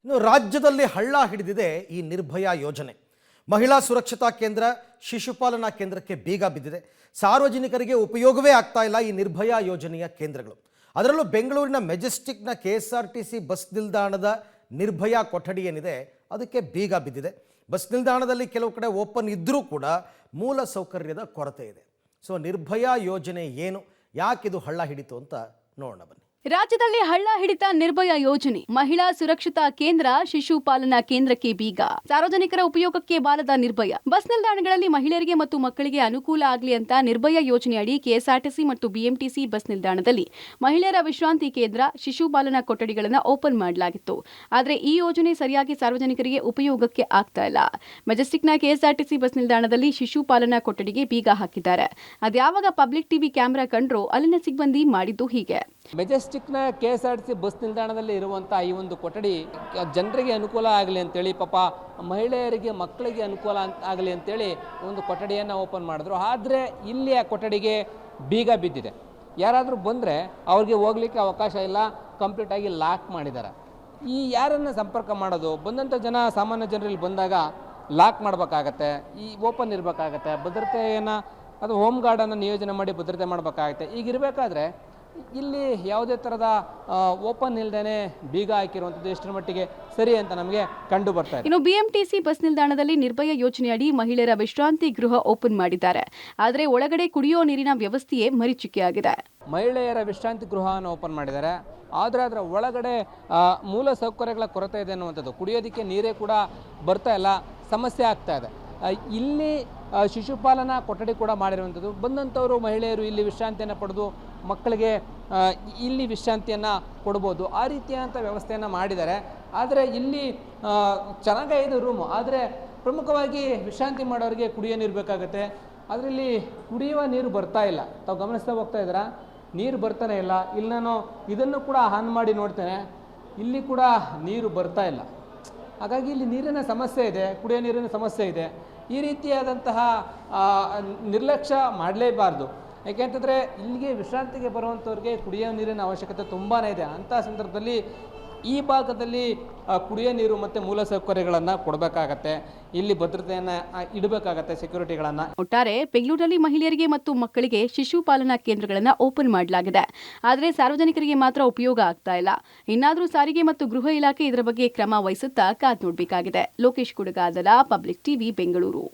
ಇನ್ನು ರಾಜ್ಯದಲ್ಲಿ ಹಳ್ಳ ಹಿಡಿದಿದೆ ಈ ನಿರ್ಭಯ ಯೋಜನೆ. ಮಹಿಳಾ ಸುರಕ್ಷತಾ ಕೇಂದ್ರ, ಶಿಶುಪಾಲನಾ ಕೇಂದ್ರಕ್ಕೆ ಬೀಗ ಬಿದ್ದಿದೆ. ಸಾರ್ವಜನಿಕರಿಗೆ ಉಪಯೋಗವೇ ಆಗ್ತಾ ಇಲ್ಲ ಈ ನಿರ್ಭಯ ಯೋಜನೆಯ ಕೇಂದ್ರಗಳು. ಅದರಲ್ಲೂ ಬೆಂಗಳೂರಿನ ಮೆಜೆಸ್ಟಿಕ್ನ KSRTC ಬಸ್ ನಿಲ್ದಾಣದ ನಿರ್ಭಯ ಕೊಠಡಿ ಏನಿದೆ ಅದಕ್ಕೆ ಬೀಗ ಬಿದ್ದಿದೆ. ಬಸ್ ನಿಲ್ದಾಣದಲ್ಲಿ ಕೆಲವು ಕಡೆ ಓಪನ್ ಇದ್ದರೂ ಕೂಡ ಮೂಲ ಸೌಕರ್ಯದ ಕೊರತೆ ಇದೆ. ಸೊ ನಿರ್ಭಯ ಯೋಜನೆ ಏನು, ಯಾಕಿದು ಹಳ್ಳ ಹಿಡಿತು ಅಂತ ನೋಡೋಣ ಬನ್ನಿ. ರಾಜ್ಯದಲ್ಲಿ ಹಳ್ಳ ಹಿಡಿತ ನಿರ್ಭಯ ಯೋಜನೆ. ಮಹಿಳಾ ಸುರಕ್ಷತಾ ಕೇಂದ್ರ, ಶಿಶುಪಾಲನಾ ಕೇಂದ್ರಕ್ಕೆ ಬೀಗ. ಸಾರ್ವಜನಿಕರ ಉಪಯೋಗಕ್ಕೆ ಬಾರದ ನಿರ್ಭಯ. ಬಸ್ ನಿಲ್ದಾಣಗಳಲ್ಲಿ ಮಹಿಳೆಯರಿಗೆ ಮತ್ತು ಮಕ್ಕಳಿಗೆ ಅನುಕೂಲ ಆಗಲಿ ಅಂತ ನಿರ್ಭಯ ಯೋಜನೆಯಡಿ KSRTC ಮತ್ತು BMTC ಬಸ್ ನಿಲ್ದಾಣದಲ್ಲಿ ಮಹಿಳೆಯರ ವಿಶ್ರಾಂತಿ ಕೇಂದ್ರ, ಶಿಶುಪಾಲನಾ ಕೊಠಡಿಗಳನ್ನು ಓಪನ್ ಮಾಡಲಾಗಿತ್ತು. ಆದರೆ ಈ ಯೋಜನೆ ಸರಿಯಾಗಿ ಸಾರ್ವಜನಿಕರಿಗೆ ಉಪಯೋಗಕ್ಕೆ ಆಗ್ತಾ ಇಲ್ಲ. ಮೆಜೆಸ್ಟಿಕ್ನ KSRTC ಬಸ್ ನಿಲ್ದಾಣದಲ್ಲಿ ಶಿಶುಪಾಲನಾ ಕೊಠಡಿಗೆ ಬೀಗ ಹಾಕಿದ್ದಾರೆ. ಅದ್ಯಾವಾಗ ಪಬ್ಲಿಕ್ ಟಿವಿ ಕ್ಯಾಮೆರಾ ಕಂಡ್ರೋ ಅಲ್ಲಿನ ಸಿಬ್ಬಂದಿ ಮಾಡಿದ್ದು ಹೀಗೆ. ಮೆಜೆಸ್ಟಿಕ್ನ KSRTC ಬಸ್ ನಿಲ್ದಾಣದಲ್ಲಿ ಇರುವಂಥ ಈ ಒಂದು ಕೊಠಡಿ ಜನರಿಗೆ ಅನುಕೂಲ ಆಗಲಿ ಅಂತೇಳಿ, ಪಾಪ ಮಹಿಳೆಯರಿಗೆ ಮಕ್ಕಳಿಗೆ ಅನುಕೂಲ ಆಗಲಿ ಅಂತೇಳಿ ಒಂದು ಕೊಠಡಿಯನ್ನು ಓಪನ್ ಮಾಡಿದ್ರು. ಆದರೆ ಇಲ್ಲಿ ಆ ಕೊಠಡಿಗೆ ಬೀಗ ಬಿದ್ದಿದೆ. ಯಾರಾದರೂ ಬಂದರೆ ಅವ್ರಿಗೆ ಹೋಗ್ಲಿಕ್ಕೆ ಅವಕಾಶ ಇಲ್ಲ, ಕಂಪ್ಲೀಟಾಗಿ ಲಾಕ್ ಮಾಡಿದ್ದಾರೆ. ಈ ಯಾರನ್ನು ಸಂಪರ್ಕ ಮಾಡೋದು? ಬಂದಂಥ ಸಾಮಾನ್ಯ ಜನರಲ್ಲಿ ಬಂದಾಗ ಲಾಕ್ ಮಾಡಬೇಕಾಗತ್ತೆ, ಈ ಓಪನ್ ಇರಬೇಕಾಗತ್ತೆ, ಭದ್ರತೆಯನ್ನು ಅದು ಹೋಮ್ ಗಾರ್ಡನ್ನು ನಿಯೋಜನೆ ಮಾಡಿ ಭದ್ರತೆ ಮಾಡಬೇಕಾಗತ್ತೆ. ಈಗಿರಬೇಕಾದ್ರೆ ಇಲ್ಲಿ ಯಾವುದೇ ಥರದ ಓಪನ್ ಇಲ್ಲದೇ ಬೀಗ ಹಾಕಿರುವಂಥದ್ದು ಎಷ್ಟರ ಮಟ್ಟಿಗೆ ಸರಿ ಅಂತ ನಮಗೆ ಕಂಡು ಬರ್ತಾ ಇದೆ. ಇನ್ನು BMTC ಬಸ್ ನಿಲ್ದಾಣದಲ್ಲಿ ನಿರ್ಭಯ ಯೋಜನೆಯಡಿ ಮಹಿಳೆಯರ ವಿಶ್ರಾಂತಿ ಗೃಹ ಓಪನ್ ಮಾಡಿದ್ದಾರೆ. ಆದರೆ ಒಳಗಡೆ ಕುಡಿಯೋ ನೀರಿನ ವ್ಯವಸ್ಥೆಯೇ ಮರೀಚಿಕೆಯಾಗಿದೆ. ಮಹಿಳೆಯರ ವಿಶ್ರಾಂತಿ ಗೃಹವನ್ನು ಓಪನ್ ಮಾಡಿದ್ದಾರೆ. ಆದರೆ ಅದರ ಒಳಗಡೆ ಮೂಲ ಸೌಕರ್ಯಗಳ ಕೊರತೆ ಇದೆ ಅನ್ನುವಂಥದ್ದು. ಕುಡಿಯೋದಕ್ಕೆ ನೀರೇ ಕೂಡ ಬರ್ತಾ ಇಲ್ಲ, ಸಮಸ್ಯೆ ಆಗ್ತಾ ಇದೆ. ಇಲ್ಲಿ ಶಿಶುಪಾಲನಾ ಕೊಠಡಿ ಕೂಡ ಮಾಡಿರುವಂಥದ್ದು. ಬಂದಂಥವರು ಮಹಿಳೆಯರು ಇಲ್ಲಿ ವಿಶ್ರಾಂತಿಯನ್ನು ಪಡೆದು ಮಕ್ಕಳಿಗೆ ಇಲ್ಲಿ ವಿಶ್ರಾಂತಿಯನ್ನು ಕೊಡ್ಬೋದು, ಆ ರೀತಿಯಾದಂಥ ವ್ಯವಸ್ಥೆಯನ್ನು ಮಾಡಿದ್ದಾರೆ. ಆದರೆ ಇಲ್ಲಿ ಚೆನ್ನಾಗೇ ಇದೆ ರೂಮು, ಆದರೆ ಪ್ರಮುಖವಾಗಿ ವಿಶ್ರಾಂತಿ ಮಾಡೋರಿಗೆ ಕುಡಿಯೋ ನೀರು ಬೇಕಾಗುತ್ತೆ. ಅದರಲ್ಲಿ ಕುಡಿಯುವ ನೀರು ಬರ್ತಾ ಇಲ್ಲ. ತಾವು ಗಮನಿಸ್ತಾ ಹೋಗ್ತಾ ಇದ್ದೀರಾ, ನೀರು ಬರ್ತಾನೆ ಇಲ್ಲ. ಇಲ್ಲಿ ನಾನು ಇದನ್ನು ಕೂಡ ಆನ್ ಮಾಡಿ ನೋಡ್ತೇನೆ, ಇಲ್ಲಿ ಕೂಡ ನೀರು ಬರ್ತಾ ಇಲ್ಲ. ಹಾಗಾಗಿ ಇಲ್ಲಿ ನೀರಿನ ಸಮಸ್ಯೆ ಇದೆ, ಕುಡಿಯೋ ನೀರಿನ ಸಮಸ್ಯೆ ಇದೆ. ಈ ರೀತಿಯಾದಂತಹ ನಿರ್ಲಕ್ಷ್ಯ ಮಾಡಲೇಬಾರ್ದು. ಯಾಕೆಂತಂದರೆ ಇಲ್ಲಿಗೆ ವಿಶ್ರಾಂತಿಗೆ ಬರುವಂಥವ್ರಿಗೆ ಕುಡಿಯೋ ನೀರಿನ ಅವಶ್ಯಕತೆ ತುಂಬಾ ಇದೆ. ಅಂಥ ಸಂದರ್ಭದಲ್ಲಿ ಈ ಭಾಗದಲ್ಲಿ ಕುಡಿಯೋ ನೀರು ಮತ್ತು ಮೂಲ ಸೌಕರ್ಯಗಳನ್ನು ಕೊಡಬೇಕಾಗತ್ತೆ, ಇಲ್ಲಿ ಭದ್ರತೆಯನ್ನು ಇಡಬೇಕಾಗತ್ತೆ, ಸೆಕ್ಯೂರಿಟಿಗಳನ್ನು. ಒಟ್ಟಾರೆ ಬೆಂಗಳೂರಿನಲ್ಲಿ ಮಹಿಳೆಯರಿಗೆ ಮತ್ತು ಮಕ್ಕಳಿಗೆ ಶಿಶುಪಾಲನಾ ಕೇಂದ್ರಗಳನ್ನು ಓಪನ್ ಮಾಡಲಾಗಿದೆ. ಆದರೆ ಸಾರ್ವಜನಿಕರಿಗೆ ಮಾತ್ರ ಉಪಯೋಗ ಆಗ್ತಾ ಇಲ್ಲ. ಇನ್ನಾದರೂ ಸಾರಿಗೆ ಮತ್ತು ಗೃಹ ಇಲಾಖೆ ಇದರ ಬಗ್ಗೆ ಕ್ರಮ ವಹಿಸುತ್ತಾ ಕಾದು ನೋಡಬೇಕಾಗಿದೆ. Lokesh Kudagadala, public TV, Bengaluru.